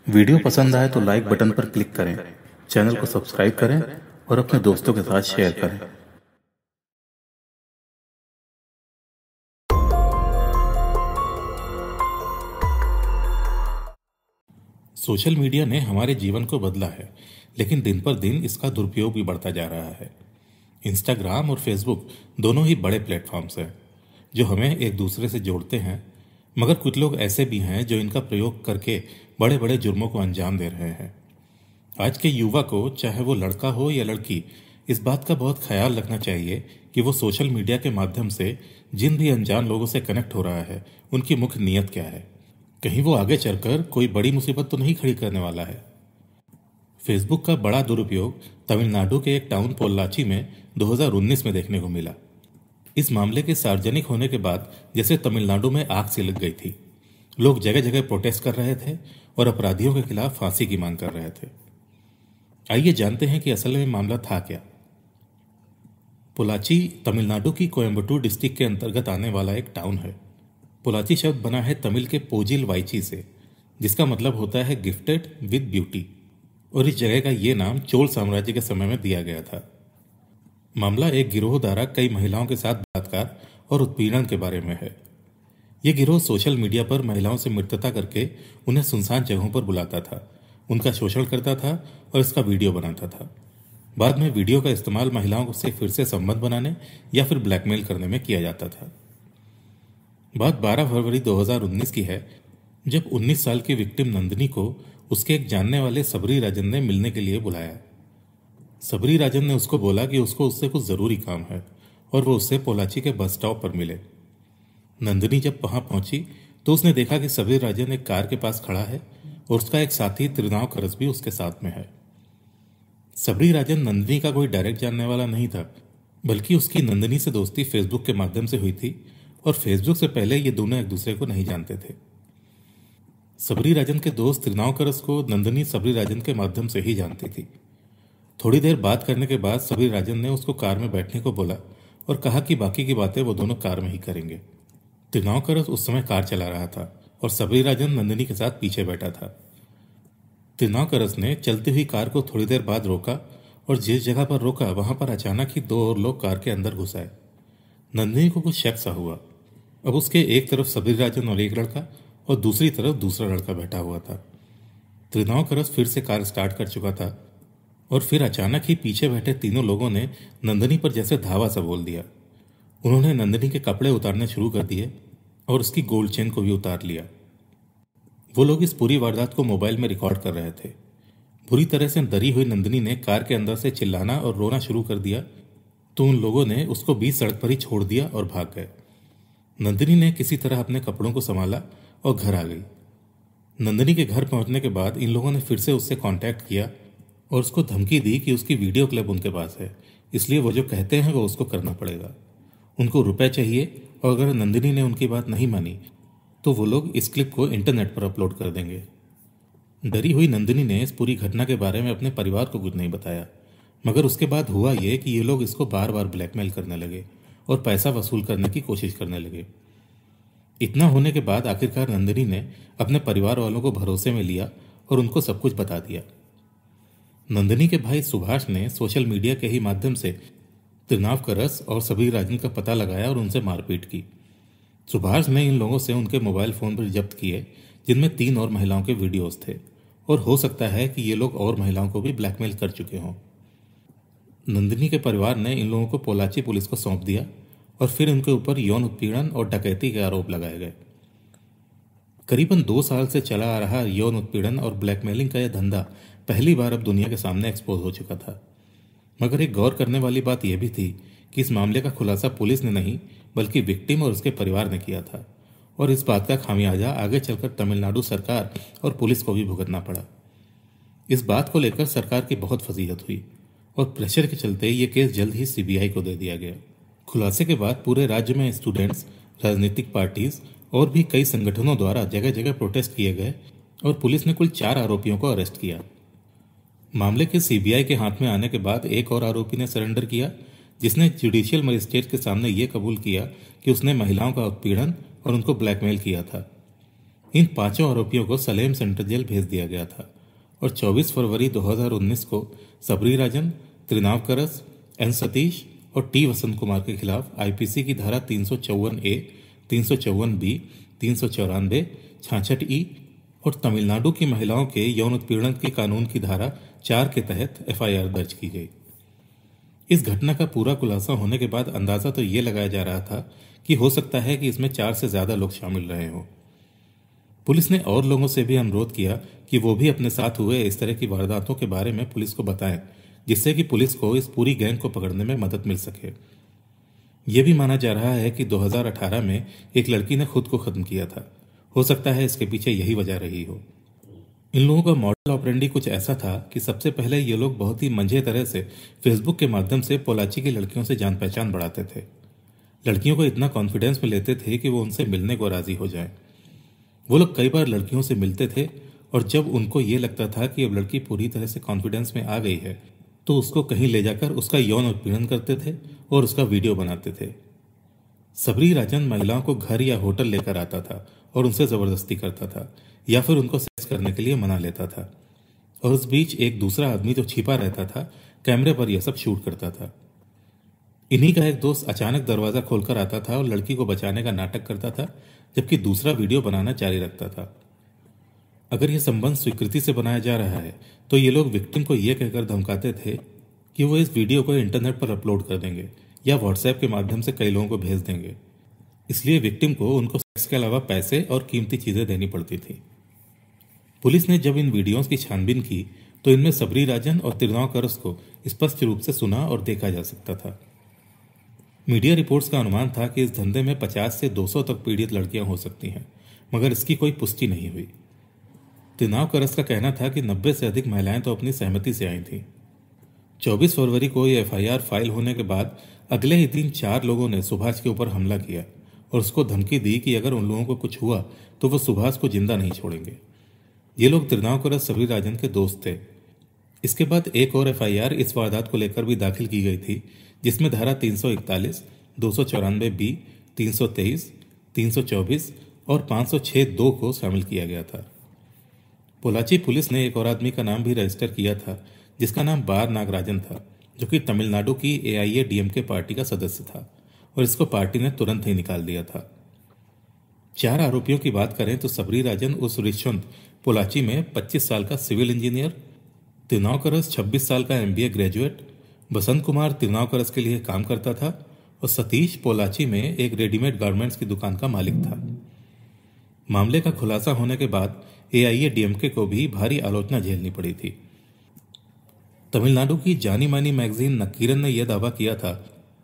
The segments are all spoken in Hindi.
वीडियो पसंद आए तो लाइक बटन पर क्लिक करें, चैनल को सब्सक्राइब करें और अपने दोस्तों के साथ शेयर करें। सोशल मीडिया ने हमारे जीवन को बदला है, लेकिन दिन पर दिन इसका दुरुपयोग भी बढ़ता जा रहा है। इंस्टाग्राम और फेसबुक दोनों ही बड़े प्लेटफॉर्म्स हैं जो हमें एक दूसरे से जोड़ते हैं, मगर कुछ लोग ऐसे भी हैं जो इनका प्रयोग करके बड़े बड़े जुर्मों को अंजाम दे रहे हैं। आज के युवा को, चाहे वो लड़का हो या लड़की, इस बात का बहुत ख्याल रखना चाहिए कि वो सोशल मीडिया के माध्यम से जिन भी अनजान लोगों से कनेक्ट हो रहा है, उनकी मुख्य नीयत क्या है। कहीं वो आगे चलकर कोई बड़ी मुसीबत तो नहीं खड़ी करने वाला है। फेसबुक का बड़ा दुरुपयोग तमिलनाडु के एक टाउन पोल्लाची में 2019 में देखने को मिला। इस मामले के सार्वजनिक होने के बाद जैसे तमिलनाडु में आग सी लग गई थी। लोग जगह जगह प्रोटेस्ट कर रहे थे और अपराधियों के खिलाफ फांसी की मांग कर रहे थे। आइए जानते हैं कि असल में मामला था क्या। पोल्लाची तमिलनाडु की कोयम्बटूर डिस्ट्रिक्ट के अंतर्गत आने वाला एक टाउन है। पोल्लाची शब्द बना है तमिल के पोजिल वाइची से, जिसका मतलब होता है गिफ्टेड विद ब्यूटी, और इस जगह का ये नाम चोल साम्राज्य के समय में दिया गया था। मामला एक गिरोह द्वारा कई महिलाओं के साथ बलात्कार और उत्पीड़न के बारे में है। यह गिरोह सोशल मीडिया पर महिलाओं से मित्रता करके उन्हें सुनसान जगहों पर बुलाता था, उनका शोषण करता था और इसका वीडियो बनाता था। बाद में वीडियो का इस्तेमाल महिलाओं से फिर से संबंध बनाने या फिर ब्लैकमेल करने में किया जाता था। बात 12 फरवरी 2019 की है, जब 19 साल की विक्टिम नंदिनी को उसके एक जानने वाले सबरी राजन ने मिलने के लिए बुलाया। सबरी राजन ने उसको बोला कि उसको उससे कुछ जरूरी काम है और वो उससे पोल्लाची के बस स्टॉप पर मिले। नंदिनी जब वहां पहुंची तो उसने देखा कि सबरी राजन एक कार के पास खड़ा है और उसका एक साथी त्रिनावकरस भी उसके साथ में है। सबरी राजन नंदिनी का कोई डायरेक्ट जानने वाला नहीं था, बल्कि उसकी नंदिनी से दोस्ती फेसबुक के माध्यम से हुई थी और फेसबुक से पहले ये दोनों एक दूसरे को नहीं जानते थे। सबरी राजन के दोस्त त्रिनावकरस को नंदिनी सबरी राजन के माध्यम से ही जानती थी। थोड़ी देर बात करने के बाद सबरी राजन ने उसको कार में बैठने को बोला और कहा कि बाकी की बातें वो दोनों कार में ही करेंगे। त्रिनावकरस उस समय कार चला रहा था और सबरी राजन नंदिनी के साथ पीछे बैठा था। त्रिनावकरस ने चलती हुई कार को थोड़ी देर बाद रोका और जिस जगह पर रोका वहां पर अचानक ही 2 और लोग कार के अंदर घुस आए। नंदिनी को कुछ शक सा हुआ। अब उसके एक तरफ सबरी राजन और एक लड़का और दूसरी तरफ दूसरा लड़का बैठा हुआ था। त्रिनावकरस फिर से कार स्टार्ट कर चुका था और फिर अचानक ही पीछे बैठे तीनों लोगों ने नंदिनी पर जैसे धावा सा बोल दिया। उन्होंने नंदिनी के कपड़े उतारने शुरू कर दिए और उसकी गोल्ड चेन को भी उतार लिया। वो लोग इस पूरी वारदात को मोबाइल में रिकॉर्ड कर रहे थे। बुरी तरह से डरी हुई नंदिनी ने कार के अंदर से चिल्लाना और रोना शुरू कर दिया तो उन लोगों ने उसको बीच सड़क पर ही छोड़ दिया और भाग गए। नंदिनी ने किसी तरह अपने कपड़ों को संभाला और घर आ गई। नंदिनी के घर पहुंचने के बाद इन लोगों ने फिर से उससे कांटेक्ट किया और उसको धमकी दी कि उसकी वीडियो क्लिप उनके पास है, इसलिए वो जो कहते हैं वो उसको करना पड़ेगा। उनको रुपए चाहिए और अगर नंदिनी ने उनकी बात नहीं मानी तो वो लोग इस क्लिप को इंटरनेट पर अपलोड कर देंगे। डरी हुई नंदिनी ने इस पूरी घटना के बारे में अपने परिवार को कुछ नहीं बताया, मगर उसके बाद हुआ ये कि ये लोग इसको बार बार ब्लैकमेल करने लगे और पैसा वसूल करने की कोशिश करने लगे। इतना होने के बाद आखिरकार नंदिनी ने अपने परिवार वालों को भरोसे में लिया और उनको सब कुछ बता दिया। नंदिनी के भाई सुभाष ने सोशल मीडिया के ही माध्यम से त्रिनावकरस और सबरी राजन का पता लगाया और उनसे मारपीट की। सुभाष ने इन लोगों से उनके मोबाइल फोन पर जब्त किए, जिनमें 3 और महिलाओं के वीडियोस थे और हो सकता है कि ये लोग और महिलाओं को भी ब्लैकमेल कर चुके हों। नंदिनी के परिवार ने इन लोगों को पोल्लाची पुलिस को सौंप दिया और फिर उनके ऊपर यौन उत्पीड़न और डकैती के आरोप लगाए गए। करीबन 2 साल से चला आ रहा यौन उत्पीड़न और ब्लैकमेलिंग का यह धंधा पहली बार अब दुनिया के सामने एक्सपोज हो चुका था। मगर एक गौर करने वाली बात यह भी थी कि इस मामले का खुलासा पुलिस ने नहीं बल्कि विक्टिम और उसके परिवार ने किया था और इस बात का खामियाजा आगे चलकर तमिलनाडु सरकार और पुलिस को भी भुगतना पड़ा। इस बात को लेकर सरकार की बहुत फजीहत हुई और प्रेशर के चलते ये केस जल्द ही सीबीआई को दे दिया गया। खुलासे के बाद पूरे राज्य में स्टूडेंट्स, राजनीतिक पार्टीज और भी कई संगठनों द्वारा जगह जगह प्रोटेस्ट किए गए और पुलिस ने कुल 4 आरोपियों को अरेस्ट किया। मामले के सीबीआई के हाथ में आने के बाद एक और आरोपी ने सरेंडर किया, जिसने जुडिशियल मजिस्ट्रेट के सामने यह कबूल किया कि उसने महिलाओं का उत्पीड़न और उनको ब्लैकमेल किया था। इन पांचों आरोपियों को सलेम सेंट्रल जेल भेज दिया गया था और 24 फरवरी 2019 को सबरी राजन, त्रिनावकरस, एन सतीश और टी वसंत कुमार के खिलाफ आईपीसी की धारा 354A, 354B, 394, 66E और तमिलनाडु की महिलाओं के यौन उत्पीड़न के कानून की धारा 4 के तहत एफआईआर दर्ज की गई। इस घटना का पूरा खुलासा होने के बाद अंदाजा तो ये लगाया जा रहा था कि हो सकता है कि इसमें 4 से ज्यादा लोग शामिल रहे हों। पुलिस ने और लोगों से भी अनुरोध किया कि वो भी अपने साथ हुए इस तरह की वारदातों के बारे में पुलिस को बताएं, जिससे कि पुलिस को इस पूरी गैंग को पकड़ने में मदद मिल सके। यह भी माना जा रहा है कि 2018 में एक लड़की ने खुद को खत्म किया था। हो सकता है इसके पीछे यही वजह रही हो। इन लोगों का मॉडल ऑपरेंडी कुछ ऐसा था कि सबसे पहले ये लोग बहुत ही मंझे तरह से फेसबुक के माध्यम से पोलाची की लड़कियों से जान पहचान बढ़ाते थे। लड़कियों को इतना कॉन्फिडेंस में लेते थे कि वो उनसे मिलने को राजी हो जाएं। वो लोग कई बार लड़कियों से मिलते थे और जब उनको ये लगता था कि अब लड़की पूरी तरह से कॉन्फिडेंस में आ गई है तो उसको कहीं ले जाकर उसका यौन उत्पीड़न करते थे और उसका वीडियो बनाते थे। सबरी राजन महिलाओं को घर या होटल लेकर आता था और उनसे जबरदस्ती करता था या फिर उनको सेक्स करने के लिए मना लेता था और उस बीच एक दूसरा आदमी जो छिपा रहता था कैमरे पर यह सब शूट करता था। इन्हीं का एक दोस्त अचानक दरवाजा खोलकर आता था और लड़की को बचाने का नाटक करता था, जबकि दूसरा वीडियो बनाना जारी रखता था। अगर यह संबंध स्वीकृति से बनाया जा रहा है तो ये लोग विक्टिम को यह कहकर धमकाते थे कि वो इस वीडियो को इंटरनेट पर अपलोड कर देंगे या व्हाट्सएप के माध्यम से कई लोगों को भेज देंगे। इसलिए विक्टिम को उनको सेक्स के अलावा पैसे और कीमती चीजें देनी पड़ती थी। पुलिस ने जब इन वीडियोस की छानबीन की तो इनमें सबरी राजन और तिरुनावकरस को स्पष्ट रूप से सुना और देखा जा सकता था। मीडिया रिपोर्ट्स का अनुमान था कि इस धंधे में 50 से 200 तक पीड़ित लड़कियां हो सकती हैं, मगर इसकी कोई पुष्टि नहीं हुई। तिरुनावकरस का कहना था कि 90 से अधिक महिलाएं तो अपनी सहमति से आई थीं। 24 फरवरी को यह एफआईआर फाइल होने के बाद अगले ही दिन 4 लोगों ने सुभाष के ऊपर हमला किया और उसको धमकी दी कि अगर उन लोगों को कुछ हुआ तो वो सुभाष को जिंदा नहीं छोड़ेंगे। ये लोग तिरुनावकरस सबरी राजन के दोस्त थे। इसके बाद एक और एफआईआर इस वारदात को लेकर भी दाखिल की गई थी, जिसमें धारा 341, 294B, 323, 324 और 506(2) को शामिल किया गया था। पोलाची पुलिस ने एक और आदमी का नाम भी रजिस्टर किया था, जिसका नाम बार नागराजन था, जो कि तमिलनाडु की AIADMK पार्टी का सदस्य था और इसको पार्टी ने तुरंत ही निकाल दिया था। 4 आरोपियों की बात करें तो सबरी राजन उस रिश्वंत पोलाची में 25 साल का सिविल इंजीनियर, तिरुनावकरस 26 साल का MBA ग्रेजुएट, बसंत कुमार तिरुनावकरस के लिए काम करता था और सतीश पोलाची में एक रेडीमेड गारमेंट्स की दुकान का मालिक था। मामले का खुलासा होने के बाद AIADMK को भी भारी आलोचना झेलनी पड़ी थी। तमिलनाडु की जानी मानी मैगजीन नक्कीरन ने यह दावा किया था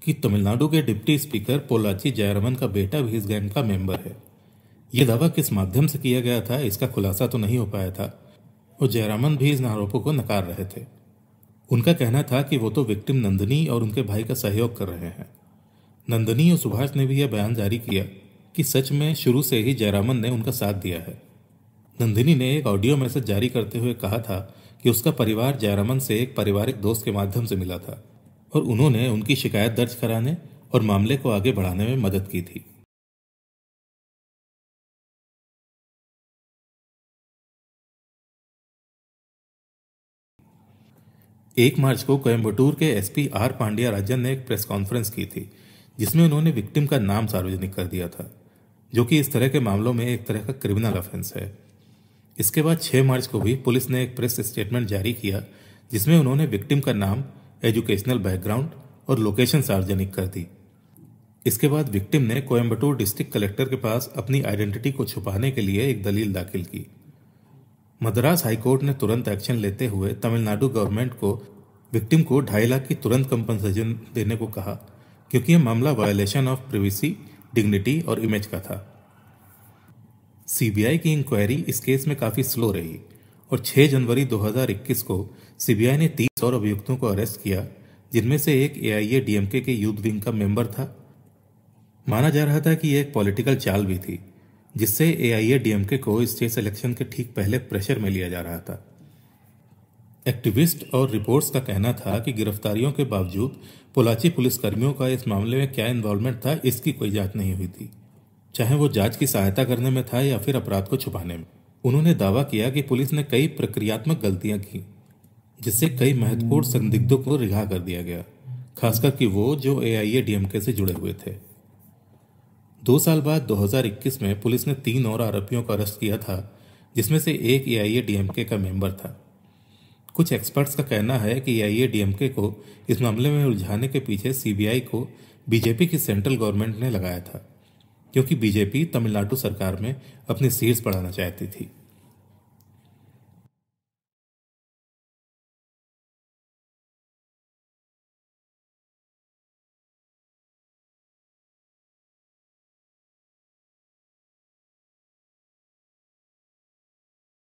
कि तमिलनाडु के डिप्टी स्पीकर पोलाची जयरामन का बेटा भी इस गैंग का मेंबर है। यह दावा किस माध्यम से किया गया था इसका खुलासा तो नहीं हो पाया था और जयरामन भी इन आरोपों को नकार रहे थे। उनका कहना था कि वो तो विक्टिम नंदिनी और उनके भाई का सहयोग कर रहे हैं। नंदिनी और सुभाष ने भी यह बयान जारी किया कि सच में शुरू से ही जयरामन ने उनका साथ दिया है। नंदिनी ने एक ऑडियो मैसेज जारी करते हुए कहा था कि उसका परिवार जयरामन से एक पारिवारिक दोस्त के माध्यम से मिला था और उन्होंने उनकी शिकायत दर्ज कराने और मामले को आगे बढ़ाने में मदद की थी। एक मार्च को कोयम्बटूर के SP R पांड्या राजन ने एक प्रेस कॉन्फ्रेंस की थी, जिसमें उन्होंने विक्टिम का नाम सार्वजनिक कर दिया था, जो कि इस तरह के मामलों में एक तरह का क्रिमिनल ऑफेंस है। इसके बाद 6 मार्च को भी पुलिस ने एक प्रेस स्टेटमेंट जारी किया, जिसमें उन्होंने विक्टिम का नाम, एजुकेशनल बैकग्राउंड और लोकेशन सार्वजनिक कर दी। इसके बाद विक्टिम ने कोयम्बटूर डिस्ट्रिक्ट कलेक्टर के पास अपनी आइडेंटिटी को छुपाने के लिए एक दलील दाखिल की। मद्रास हाईकोर्ट ने तुरंत एक्शन लेते हुए तमिलनाडु गवर्नमेंट को विक्टिम को 2.5 लाख की तुरंत कंपनसेशन देने को कहा, क्योंकि यह मामला वायलेशन ऑफ प्रिवेसी, डिग्निटी और इमेज का था। CBI की इंक्वायरी इस केस में काफी स्लो रही और 6 जनवरी 2021 को CBI ने 30 और अभियुक्तों को अरेस्ट किया, जिनमें से एक AIADMK के यूथ विंग का मेंबर था। माना जा रहा था कि यह एक पॉलिटिकल चाल भी थी, जिससे AIADMK को स्टेट इलेक्शन के ठीक पहले प्रेशर में लिया जा रहा था। एक्टिविस्ट और रिपोर्ट्स का कहना था कि गिरफ्तारियों के बावजूद पोलाची पुलिसकर्मियों का इस मामले में क्या इन्वॉल्वमेंट था, इसकी कोई जांच नहीं हुई थी। चाहे वो जांच की सहायता करने में था या फिर अपराध को छुपाने में। उन्होंने दावा किया कि पुलिस ने कई प्रक्रियात्मक गलतियां की, जिससे कई महत्वपूर्ण संदिग्धों को रिहा कर दिया गया, खासकर कि वो जो AIADMK से जुड़े हुए थे। 2 साल बाद 2021 में पुलिस ने 3 और आरोपियों को अरेस्ट किया था, जिसमें से एक AIADMK का मेंबर था। कुछ एक्सपर्ट्स का कहना है कि AIADMK को इस मामले में उलझाने के पीछे CBI को बीजेपी की सेंट्रल गवर्नमेंट ने लगाया था, क्योंकि बीजेपी तमिलनाडु सरकार में अपनी सीट्स बढ़ाना चाहती थी।